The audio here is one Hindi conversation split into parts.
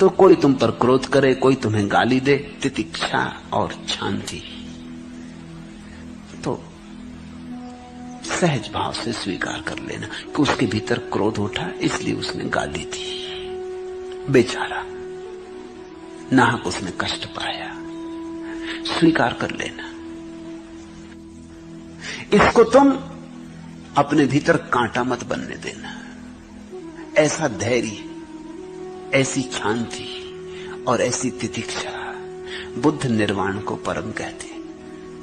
तो कोई तुम पर क्रोध करे, कोई तुम्हें गाली दे, तितिक्षा और शांति, तो सहज भाव से स्वीकार कर लेना कि उसके भीतर क्रोध उठा, इसलिए उसने गाली दी। बेचारा, नाहक उसने कष्ट पाया, स्वीकार कर लेना। इसको तुम अपने भीतर कांटा मत बनने देना। ऐसा धैर्य, ऐसी शांति और ऐसी तितिक्षा बुद्ध निर्वाण को परम कहते हैं।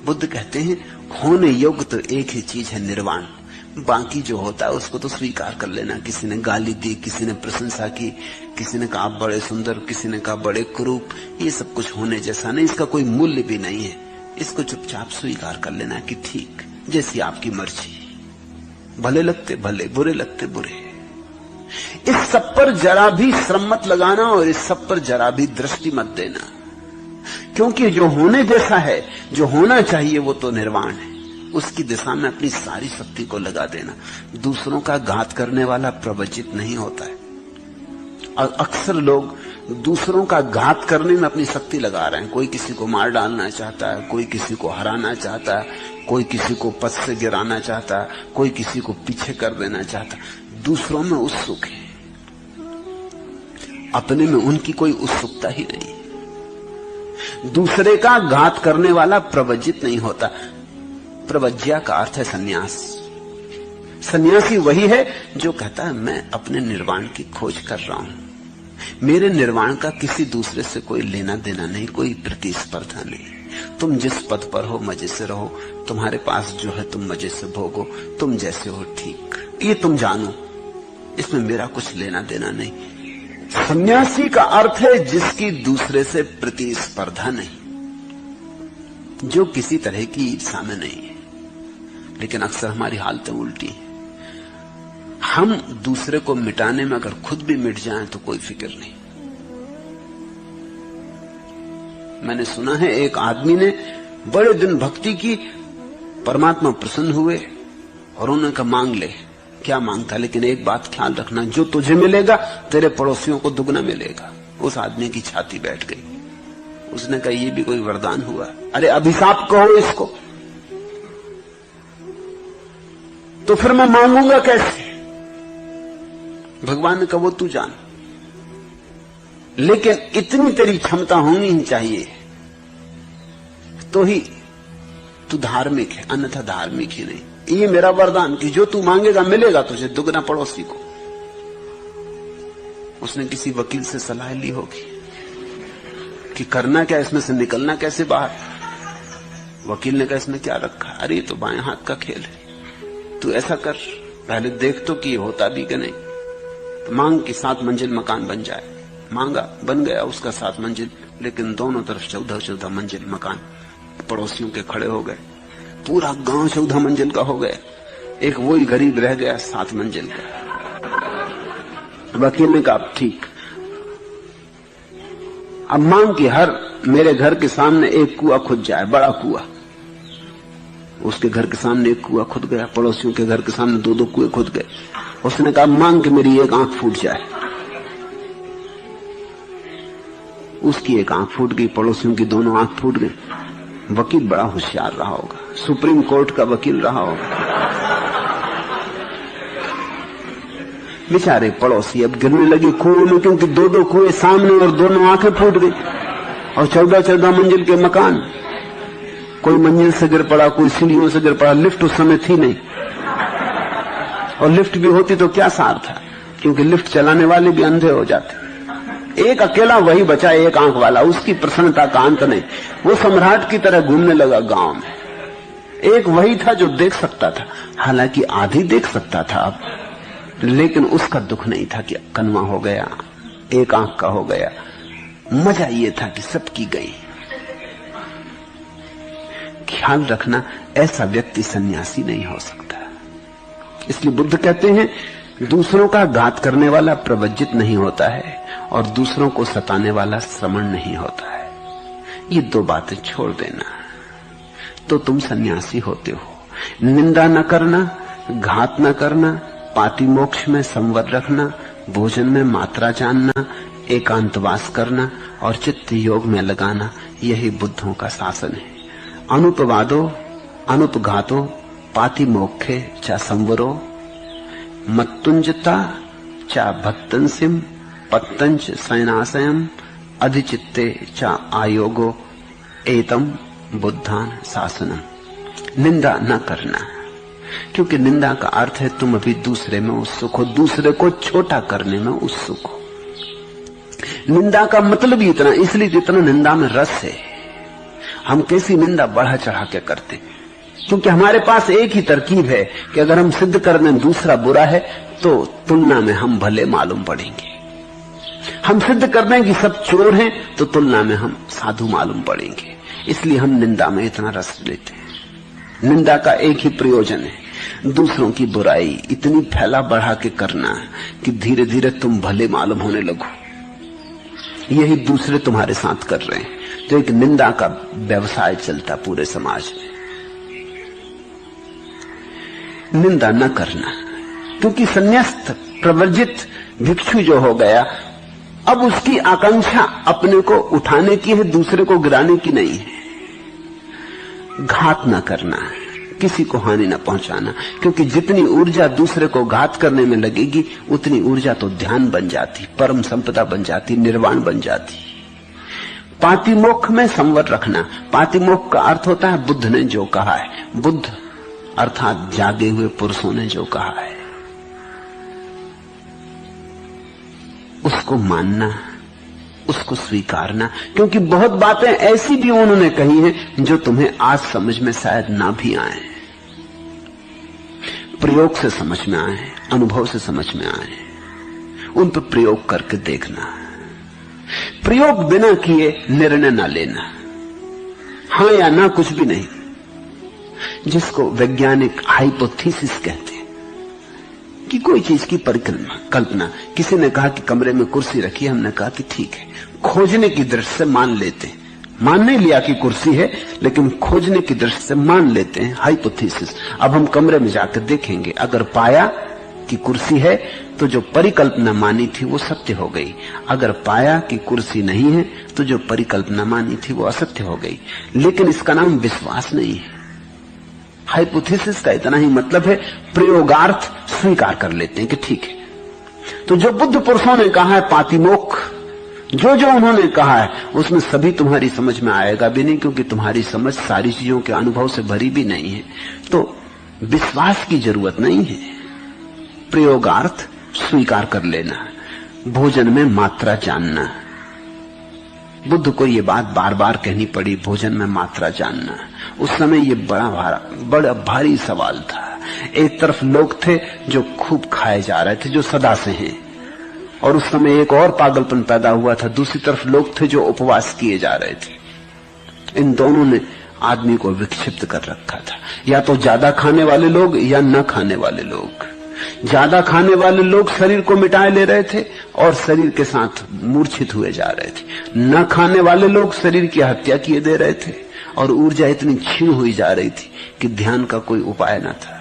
बुद्ध कहते हैं होने योग्य तो एक ही चीज है, निर्वाण। बाकी जो होता है उसको तो स्वीकार कर लेना। किसी ने गाली दी, किसी ने प्रशंसा की, किसी ने कहा बड़े सुंदर, किसी ने कहा बड़े कुरूप, ये सब कुछ होने जैसा नहीं, इसका कोई मूल्य भी नहीं है। इसको चुपचाप स्वीकार कर लेना कि ठीक, जैसी आपकी मर्जी, भले लगते भले, बुरे लगते बुरे। इस सब पर जरा भी श्रम मत लगाना और इस सब पर जरा भी दृष्टि मत देना, क्योंकि जो होने जैसा है, जो होना चाहिए, वो तो निर्वाण है। उसकी दिशा में अपनी सारी शक्ति को लगा देना। दूसरों का घात करने वाला प्रवचित नहीं होता है, और अक्सर लोग दूसरों का घात करने में अपनी शक्ति लगा रहे हैं। कोई किसी को मार डालना चाहता है, कोई किसी को हराना चाहता है, कोई किसी को पद से गिराना चाहता है, कोई किसी को पीछे कर देना चाहता है। दूसरों में उत्सुक है, अपने में उनकी कोई उत्सुकता ही नहीं। दूसरे का घात करने वाला प्रवज्जित नहीं होता। प्रवज्या का अर्थ है सन्यास। सन्यासी वही है जो कहता है मैं अपने निर्वाण की खोज कर रहा हूं, मेरे निर्वाण का किसी दूसरे से कोई लेना देना नहीं, कोई प्रतिस्पर्धा नहीं। तुम जिस पद पर हो मजे से रहो, तुम्हारे पास जो है तुम मजे से भोगो, तुम जैसे हो ठीक, ये तुम जानो, इसमें मेरा कुछ लेना देना नहीं। सन्यासी का अर्थ है जिसकी दूसरे से प्रतिस्पर्धा नहीं, जो किसी तरह की ईर्ष्या में नहीं है। लेकिन अक्सर हमारी हालतें उल्टी हैं। हम दूसरे को मिटाने में अगर खुद भी मिट जाएं तो कोई फिक्र नहीं। मैंने सुना है एक आदमी ने बड़े दिन भक्ति की, परमात्मा प्रसन्न हुए और उन्होंने कहा मांग ले। क्या मांगता, लेकिन एक बात ख्याल रखना, जो तुझे मिलेगा तेरे पड़ोसियों को दुगना मिलेगा। उस आदमी की छाती बैठ गई। उसने कहा ये भी कोई वरदान हुआ? अरे अभिशाप कहो इसको, तो फिर मैं मांगूंगा कैसे? भगवान ने कहा वो तू जान, लेकिन इतनी तेरी क्षमता होनी ही चाहिए तो ही तू धार्मिक है, अन्यथा धार्मिक ही नहीं। ये मेरा वरदान कि जो तू मांगेगा मिलेगा तुझे दुगना पड़ोसी को। उसने किसी वकील से सलाह ली होगी कि करना क्या, इसमें से निकलना कैसे बाहर। वकील ने कहा इसमें क्या रखा? अरे ये तो बाएं हाथ का खेल है, तू ऐसा कर, पहले देख तो कि होता भी कि नहीं। तो मांग कि 7 मंजिल मकान बन जाए। मांगा, बन गया उसका 7 मंजिल, लेकिन दोनों तरफ 14-14 मंजिल मकान पड़ोसियों के खड़े हो गए। पूरा गांव 14 मंजिल का हो गया, एक वही गरीब रह गया 7 मंजिल का। वकील ने कहा ठीक, अब मांग कि हर मेरे घर के सामने एक कुआं खुद जाए, बड़ा कुआं। उसके घर के सामने एक कुआं खुद गया, पड़ोसियों के घर के सामने 2-2 कुएं खुद गए। उसने कहा मांग कि मेरी एक आंख फूट जाए। उसकी एक आंख फूट गई, पड़ोसियों की दोनों आंख फूट गई। वकील बड़ा होशियार रहा होगा, सुप्रीम कोर्ट का वकील रहा होगा। बेचारे पड़ोसी अब गिरने लगे कुएं में, क्योंकि 2-2 कुएं सामने और दोनों आंखें फूट गई, और 14-14 मंजिल के मकान। कोई मंजिल से गिर पड़ा, कोई सीढ़ियों से गिर पड़ा। लिफ्ट उस समय थी नहीं, और लिफ्ट भी होती तो क्या सार था, क्योंकि लिफ्ट चलाने वाले भी अंधे हो जाते। एक अकेला वही बचा, एक आंख वाला, उसकी प्रसन्नता का अंत नहीं। वो सम्राट की तरह घूमने लगा गांव में। एक वही था जो देख सकता था, हालांकि आधी देख सकता था अब, लेकिन उसका दुख नहीं था कि कन्वा हो गया, एक आंख का हो गया। मजा ये था कि सबकी गई। ख्याल रखना, ऐसा व्यक्ति सन्यासी नहीं हो सकता। इसलिए बुद्ध कहते हैं दूसरों का घात करने वाला प्रवज्जित नहीं होता है, और दूसरों को सताने वाला श्रमण नहीं होता है। ये 2 बातें छोड़ देना तो तुम सन्यासी होते हो। निंदा न करना, घात न करना, पाति मोक्ष में संवर रखना, भोजन में मात्रा जानना, एकांतवास करना और चित्त योग में लगाना, यही बुद्धों का शासन है। अनुपवादो अनुपघातो पाति मोक्षे चा संवरो मत्तुंजता चा भत्तंसिम पत्तंच सैनाशयम अधिचित्ते चा आयोगो एतम बुद्धान शासनम। निंदा न करना, क्योंकि निंदा का अर्थ है तुम अभी दूसरे में उत्सुक हो, दूसरे को छोटा करने में उत्सुक हो। निंदा का मतलब ही इतना, इसलिए इतना निंदा में रस है। हम कैसी निंदा बढ़ा चढ़ा के करते हैं, क्योंकि हमारे पास एक ही तरकीब है कि अगर हम सिद्ध कर दें दूसरा बुरा है तो तुलना में हम भले मालूम पड़ेंगे। हम सिद्ध कर दें कि सब चोर हैं तो तुलना में हम साधु मालूम पड़ेंगे। इसलिए हम निंदा में इतना रस लेते हैं। निंदा का एक ही प्रयोजन है, दूसरों की बुराई इतनी फैला बढ़ा के करना कि धीरे धीरे तुम भले मालूम होने लगो। यही दूसरे तुम्हारे साथ कर रहे हैं। तो एक निंदा का व्यवसाय चलता पूरे समाज में। निंदा न करना, क्योंकि संन्यास्त प्रवर्जित भिक्षु जो हो गया, अब उसकी आकांक्षा अपने को उठाने की है, दूसरे को गिराने की नहीं है। घात न करना, किसी को हानि न पहुंचाना, क्योंकि जितनी ऊर्जा दूसरे को घात करने में लगेगी उतनी ऊर्जा तो ध्यान बन जाती, परम संपदा बन जाती, निर्वाण बन जाती। पातिमोक्ष में संवर रखना। पातिमोक्ष का अर्थ होता है बुद्ध ने जो कहा है। बुद्ध अर्थात जागे हुए पुरुषों ने जो कहा है उसको मानना, उसको स्वीकारना, क्योंकि बहुत बातें ऐसी भी उन्होंने कही हैं जो तुम्हें आज समझ में शायद ना भी आए, प्रयोग से समझ में आए, अनुभव से समझ में आए। उन पर प्रयोग करके देखना। प्रयोग बिना किए निर्णय ना लेना, हां या ना, कुछ भी नहीं, जिसको वैज्ञानिक हाइपोथेसिस कहते हैं कि कोई चीज की परिकल्पना। किसी ने कहा कि कमरे में कुर्सी रखी है, हमने कहा कि ठीक है, खोजने की दृष्टि से मान लेते हैं। मान नहीं लिया कि कुर्सी है, लेकिन खोजने की दृष्टि से मान लेते हैं, हाइपोथेसिस। अब हम कमरे में जाकर देखेंगे, अगर पाया कि कुर्सी है तो जो परिकल्पना मानी थी वो सत्य हो गई, अगर पाया कि कुर्सी नहीं है तो जो परिकल्पना मानी थी वो असत्य हो गई। लेकिन इसका नाम विश्वास नहीं है। हाइपोथेसिस का इतना ही मतलब है प्रयोगार्थ स्वीकार कर लेते हैं कि ठीक है। तो जो बुद्ध पुरुषों ने कहा है पातिमोक्ष, जो जो उन्होंने कहा है उसमें सभी तुम्हारी समझ में आएगा भी नहीं, क्योंकि तुम्हारी समझ सारी चीजों के अनुभव से भरी भी नहीं है। तो विश्वास की जरूरत नहीं है, प्रयोगार्थ स्वीकार कर लेना। भोजन में मात्रा जानना। बुद्ध को ये बात बार बार कहनी पड़ी, भोजन में मात्रा जानना। उस समय ये बड़ा भारी सवाल था। एक तरफ लोग थे जो खूब खाए जा रहे थे, जो सदा से हैं, और उस समय एक और पागलपन पैदा हुआ था। दूसरी तरफ लोग थे जो उपवास किए जा रहे थे। इन दोनों ने आदमी को विक्षिप्त कर रखा था। या तो ज्यादा खाने वाले लोग या न खाने वाले लोग। ज्यादा खाने वाले लोग शरीर को मिटाए ले रहे थे और शरीर के साथ मूर्छित हुए जा रहे थे। न खाने वाले लोग शरीर की हत्या किए दे रहे थे और ऊर्जा इतनी क्षीण हुई जा रही थी कि ध्यान का कोई उपाय न था।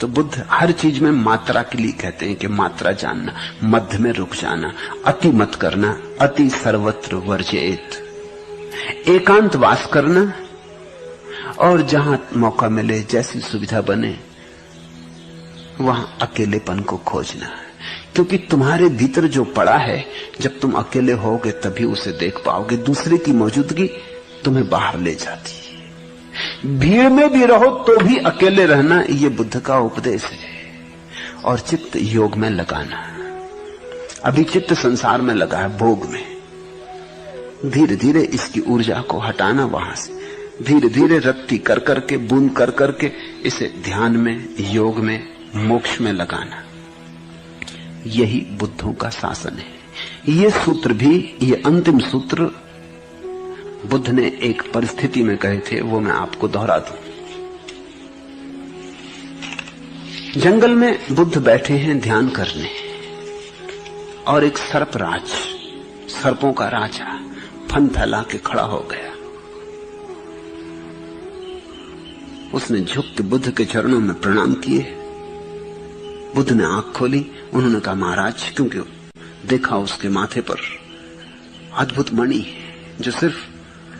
तो बुद्ध हर चीज में मात्रा के लिए कहते हैं कि मात्रा जानना, मध्य में रुक जाना, अति मत करना, अति सर्वत्र वर्जेत, एकांत वास करना, और जहां मौका मिले, जैसी सुविधा बने, वहां अकेलेपन को खोजना। क्योंकि तुम्हारे भीतर जो पड़ा है, जब तुम अकेले होगे तभी उसे देख पाओगे। दूसरे की मौजूदगी तुम्हें बाहर ले जाती है। भीड़ में भी रहो तो भी अकेले रहना, ये बुद्ध का उपदेश है। और चित्त योग में लगाना। अभी चित्त संसार में लगा है, भोग में। धीरे धीरे इसकी ऊर्जा को हटाना वहां से, धीरे धीरे रत्ती कर करके, बूंद कर करके इसे ध्यान में, योग में, मोक्ष में लगाना। यही बुद्धों का शासन है। ये सूत्र भी, ये अंतिम सूत्र बुद्ध ने एक परिस्थिति में कहे थे, वो मैं आपको दोहरा दूं। जंगल में बुद्ध बैठे हैं ध्यान करने, और एक सर्पराज, सर्पों का राजा फन फैला के खड़ा हो गया। उसने झुक के बुद्ध के चरणों में प्रणाम किए। बुद्ध ने आंख खोली। उन्होंने कहा, महाराज, क्योंकि देखा उसके माथे पर अद्भुत मणि जो सिर्फ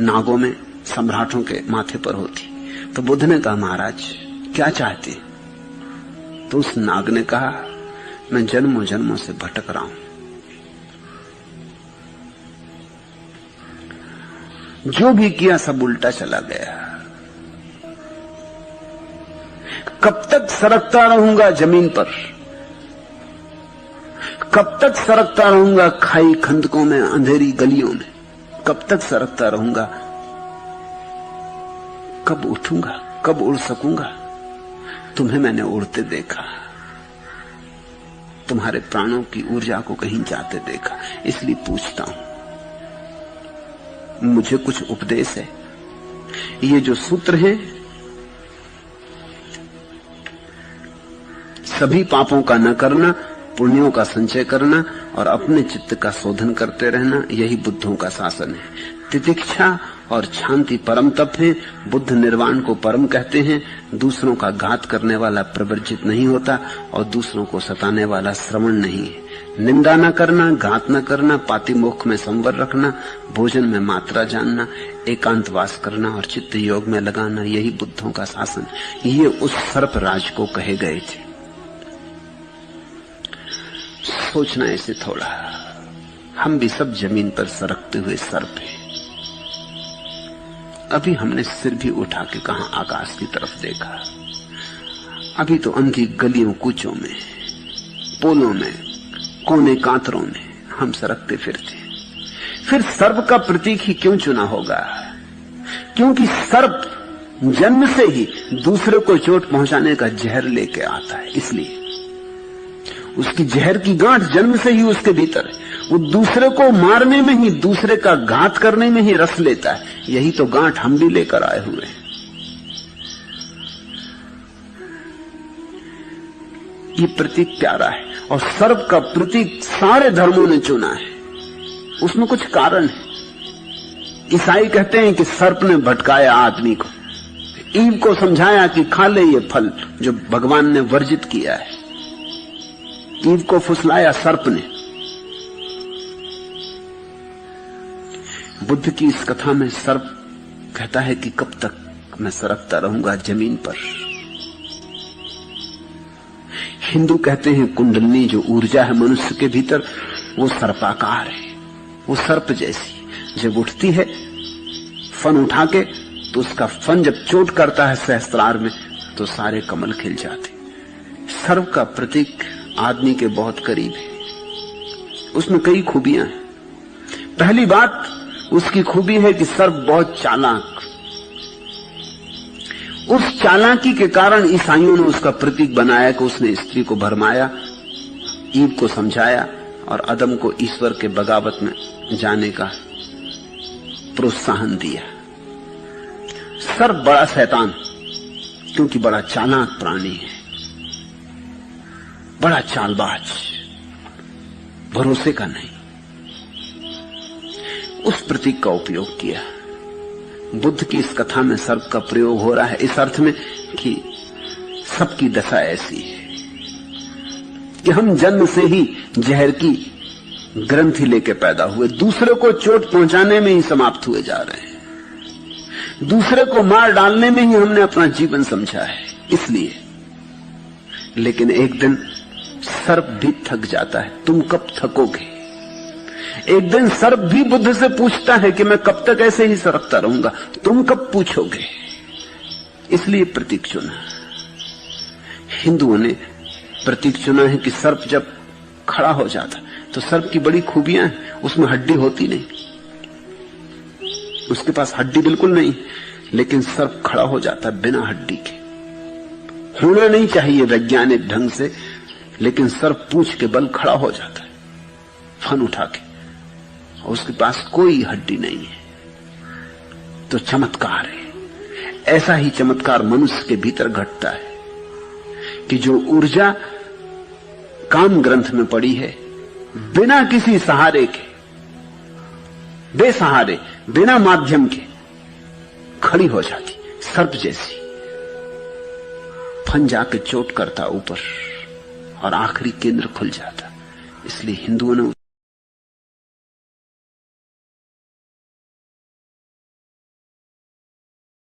नागों में, सम्राटों के माथे पर होती। तो बुद्ध ने कहा, महाराज क्या चाहते? तो उस नाग ने कहा, मैं जन्मों जन्मों से भटक रहा हूं, जो भी किया सब उल्टा चला गया। कब तक सरकता रहूंगा जमीन पर? कब तक सरकता रहूंगा खाई खंदकों में, अंधेरी गलियों में? कब तक सरकता रहूंगा? कब उठूंगा? कब उड़ सकूंगा? तुम्हें मैंने उड़ते देखा, तुम्हारे प्राणों की ऊर्जा को कहीं जाते देखा, इसलिए पूछता हूं, मुझे कुछ उपदेश है? ये जो सूत्र है, सभी पापों का न करना, पुण्यों का संचय करना और अपने चित्त का शोधन करते रहना, यही बुद्धों का शासन है। तितिक्षा और शांति परम तप है। बुद्ध निर्वाण को परम कहते हैं। दूसरों का घात करने वाला प्रवर्जित नहीं होता और दूसरों को सताने वाला श्रवण नहीं है। निंदा न करना, घात न करना, पातिमोक्ष में संवर रखना, भोजन में मात्रा जानना, एकांतवास करना और चित्त योग में लगाना, यही बुद्धों का शासन। ये उस सर्प राज को कहे गए थे। सोचना ऐसे थोड़ा, हम भी सब जमीन पर सरकते हुए सर्प हैं। अभी हमने सिर भी उठा के कहां आकाश की तरफ देखा। अभी तो अंधी गलियों कूचों में, पोलों में, कोने कांतरों में हम सरकते फिरते। फिर सर्प का प्रतीक ही क्यों चुना होगा? क्योंकि सर्प जन्म से ही दूसरे को चोट पहुंचाने का जहर लेके आता है, इसलिए उसकी जहर की गांठ जन्म से ही उसके भीतर है। वो दूसरे को मारने में ही, दूसरे का घात करने में ही रस लेता है। यही तो गांठ हम भी लेकर आए हुए हैं। ये प्रतीक प्यारा है और सर्प का प्रतीक सारे धर्मों ने चुना है। उसमें कुछ कारण है। ईसाई कहते हैं कि सर्प ने भटकाया आदमी को, ईव को समझाया कि खा ले ये फल जो भगवान ने वर्जित किया है। ईव को फुसलाया सर्प ने। बुद्ध की इस कथा में सर्प कहता है कि कब तक मैं सरकता रहूंगा जमीन पर। हिंदू कहते हैं कुंडलनी जो ऊर्जा है मनुष्य के भीतर, वो सर्पाकार है। वो सर्प जैसी जब उठती है फन उठा के, तो उसका फन जब चोट करता है सहस्त्रार में, तो सारे कमल खिल जाते। सर्प का प्रतीक आदमी के बहुत करीब है। उसमें कई खूबियां हैं। पहली बात उसकी खूबी है कि सर्प बहुत चालाक। उस चालाकी के कारण ईसाइयों ने उसका प्रतीक बनाया कि उसने स्त्री को भरमाया, ईव को समझाया और अदम को ईश्वर के बगावत में जाने का प्रोत्साहन दिया। सर्प बड़ा शैतान, क्योंकि बड़ा चालाक प्राणी है, बड़ा चालबाज, भरोसे का नहीं। उस प्रतीक का उपयोग किया। बुद्ध की इस कथा में सर्प का प्रयोग हो रहा है इस अर्थ में कि सबकी दशा ऐसी है कि हम जन्म से ही जहर की ग्रंथि लेके पैदा हुए, दूसरे को चोट पहुंचाने में ही समाप्त हुए जा रहे हैं। दूसरे को मार डालने में ही हमने अपना जीवन समझा है। इसलिए लेकिन एक दिन सर्प भी थक जाता है। तुम कब थकोगे? एक दिन सर्प भी बुद्ध से पूछता है कि मैं कब तक ऐसे ही सरकता रहूंगा, तुम कब पूछोगे? इसलिए प्रतीक चुना। हिंदुओं ने प्रतीक चुना है कि सर्प जब खड़ा हो जाता, तो सर्प की बड़ी खूबियां हैं। उसमें हड्डी होती नहीं, उसके पास हड्डी बिल्कुल नहीं, लेकिन सर्प खड़ा हो जाता बिना हड्डी के। होना नहीं चाहिए वैज्ञानिक ढंग से, लेकिन सर्प पूंछ के बल खड़ा हो जाता है फन उठा के, और उसके पास कोई हड्डी नहीं है। तो चमत्कार है। ऐसा ही चमत्कार मनुष्य के भीतर घटता है कि जो ऊर्जा काम ग्रंथ में पड़ी है, बिना किसी सहारे के, बेसहारे, बिना माध्यम के खड़ी हो जाती, सर्प जैसी। फन जाके चोट करता ऊपर और आखिरी केंद्र खुल जाता। इसलिए हिंदुओं ने